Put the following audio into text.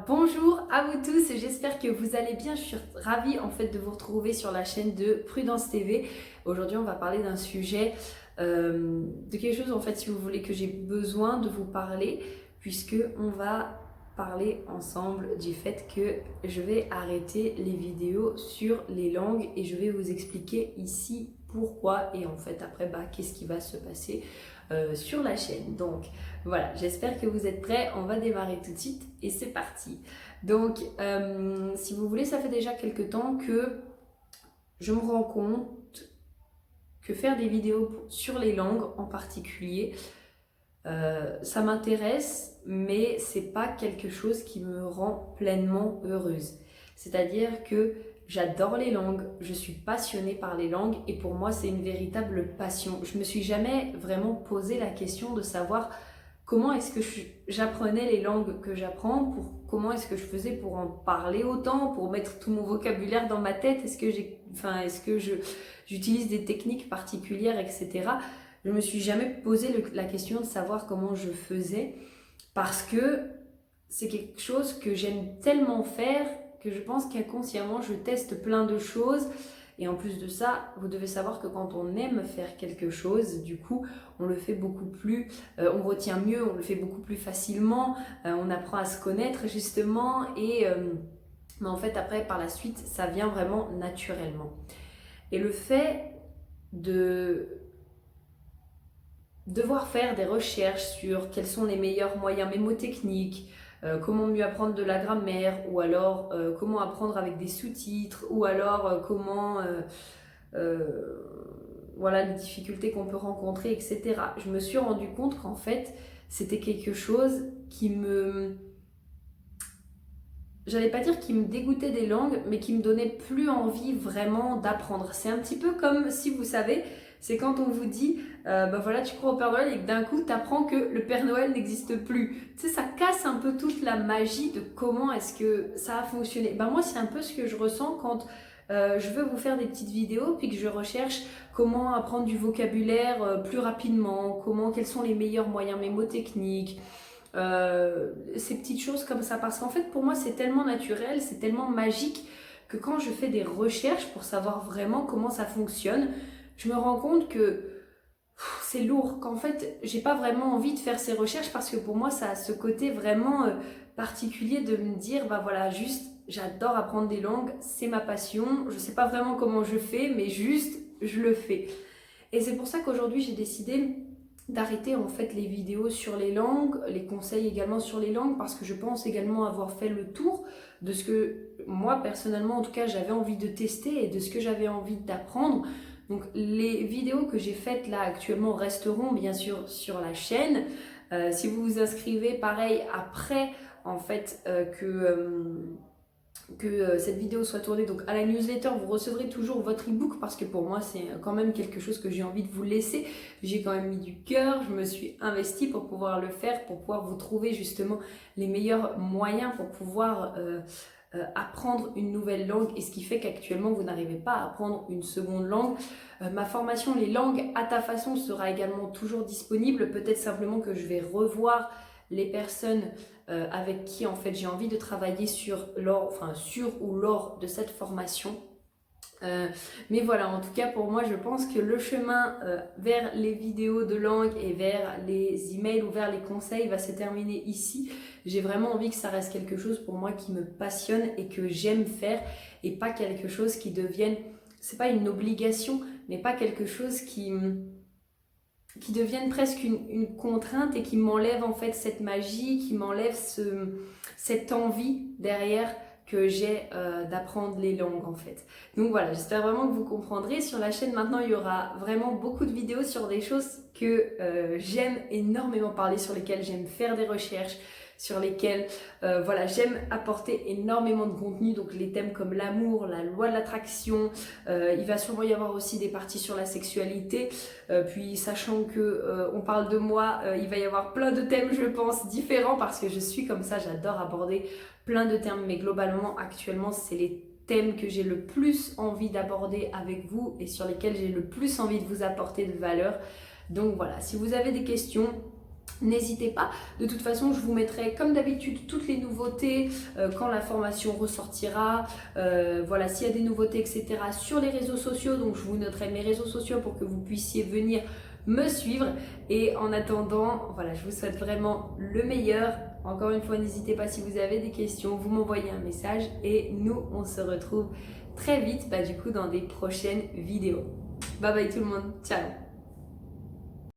Bonjour à vous tous, j'espère que vous allez bien. Je suis ravie en fait de vous retrouver sur la chaîne de Prudence TV. Aujourd'hui on va parler d'un sujet, de quelque chose en fait si vous voulez que j'ai besoin de vous parler, puisque on va parler ensemble du fait que je vais arrêter les vidéos sur les langues et je vais vous expliquer ici pourquoi et en fait après qu'est-ce qui va se passer sur la chaîne. Donc voilà, j'espère que vous êtes prêts, on va démarrer tout de suite et c'est parti. Donc si vous voulez, ça fait déjà quelques temps que je me rends compte que faire des vidéos sur les langues en particulier, ça m'intéresse, mais c'est pas quelque chose qui me rend pleinement heureuse. C'est-à-dire que j'adore les langues, je suis passionnée par les langues et pour moi c'est une véritable passion. Je me suis jamais vraiment posé la question de savoir comment est-ce que j'apprenais les langues que j'apprends, comment est-ce que je faisais pour en parler autant, pour mettre tout mon vocabulaire dans ma tête, est-ce que j'utilise des techniques particulières, etc. Je me suis jamais posé la question de savoir comment je faisais parce que c'est quelque chose que j'aime tellement faire que je pense qu'inconsciemment je teste plein de choses. Et en plus de ça, vous devez savoir que quand on aime faire quelque chose, du coup, on le fait beaucoup plus, on retient mieux, on le fait beaucoup plus facilement, on apprend à se connaître justement mais en fait après par la suite, ça vient vraiment naturellement. Et le fait de devoir faire des recherches sur quels sont les meilleurs moyens mémotechniques, comment mieux apprendre de la grammaire, ou alors comment apprendre avec des sous-titres, ou alors voilà les difficultés qu'on peut rencontrer, etc. Je me suis rendu compte qu'en fait, c'était quelque chose j'allais pas dire qui me dégoûtait des langues, mais qui me donnait plus envie vraiment d'apprendre. C'est un petit peu comme si vous savez, c'est quand on vous dit, voilà, tu crois au Père Noël et que d'un coup, tu apprends que le Père Noël n'existe plus. Tu sais, ça casse un peu toute la magie de comment est-ce que ça a fonctionné. Moi, c'est un peu ce que je ressens quand je veux vous faire des petites vidéos, puis que je recherche comment apprendre du vocabulaire plus rapidement, quels sont les meilleurs moyens mémotechniques, ces petites choses comme ça. Parce qu'en fait, pour moi, c'est tellement naturel, c'est tellement magique que quand je fais des recherches pour savoir vraiment comment ça fonctionne, je me rends compte que c'est lourd, qu'en fait j'ai pas vraiment envie de faire ces recherches parce que pour moi ça a ce côté vraiment particulier de me dire voilà, juste j'adore apprendre des langues, c'est ma passion, je sais pas vraiment comment je fais mais juste je le fais. Et c'est pour ça qu'aujourd'hui j'ai décidé d'arrêter en fait les vidéos sur les langues, les conseils également sur les langues, parce que je pense également avoir fait le tour de ce que moi personnellement en tout cas j'avais envie de tester et de ce que j'avais envie d'apprendre. Donc les vidéos que j'ai faites là actuellement resteront bien sûr sur la chaîne. Si vous vous inscrivez pareil après en fait que cette vidéo soit tournée donc à la newsletter, vous recevrez toujours votre ebook parce que pour moi c'est quand même quelque chose que j'ai envie de vous laisser. J'ai quand même mis du cœur, je me suis investie pour pouvoir le faire, pour pouvoir vous trouver justement les meilleurs moyens pour pouvoir apprendre une nouvelle langue, et ce qui fait qu'actuellement vous n'arrivez pas à apprendre une seconde langue. Ma formation Les langues à ta façon sera également toujours disponible, peut-être simplement que je vais revoir les personnes avec qui en fait j'ai envie de travailler sur ou lors de cette formation. Mais voilà, en tout cas pour moi je pense que le chemin vers les vidéos de langue et vers les emails ou vers les conseils va se terminer ici. J'ai vraiment envie que ça reste quelque chose pour moi qui me passionne et que j'aime faire, et pas quelque chose qui devienne, c'est pas une obligation, mais pas quelque chose qui devienne presque une contrainte et qui m'enlève en fait cette magie, qui m'enlève cette envie derrière que j'ai d'apprendre les langues en fait. Donc voilà, j'espère vraiment que vous comprendrez. Sur la chaîne maintenant, il y aura vraiment beaucoup de vidéos sur des choses que j'aime énormément parler, sur lesquelles j'aime faire des recherches, sur lesquels j'aime apporter énormément de contenu, donc les thèmes comme l'amour, la loi de l'attraction, il va sûrement y avoir aussi des parties sur la sexualité, puis sachant que on parle de moi, il va y avoir plein de thèmes je pense différents parce que je suis comme ça, j'adore aborder plein de thèmes, mais globalement actuellement c'est les thèmes que j'ai le plus envie d'aborder avec vous et sur lesquels j'ai le plus envie de vous apporter de valeur. Donc voilà, si vous avez des questions, N'hésitez pas, de toute façon je vous mettrai comme d'habitude toutes les nouveautés quand la formation ressortira, voilà, s'il y a des nouveautés etc. sur les réseaux sociaux, donc je vous noterai mes réseaux sociaux pour que vous puissiez venir me suivre. Et en attendant, voilà, je vous souhaite vraiment le meilleur. Encore une fois, n'hésitez pas si vous avez des questions, vous m'envoyez un message et nous on se retrouve très vite du coup dans des prochaines vidéos. Bye bye tout le monde, ciao.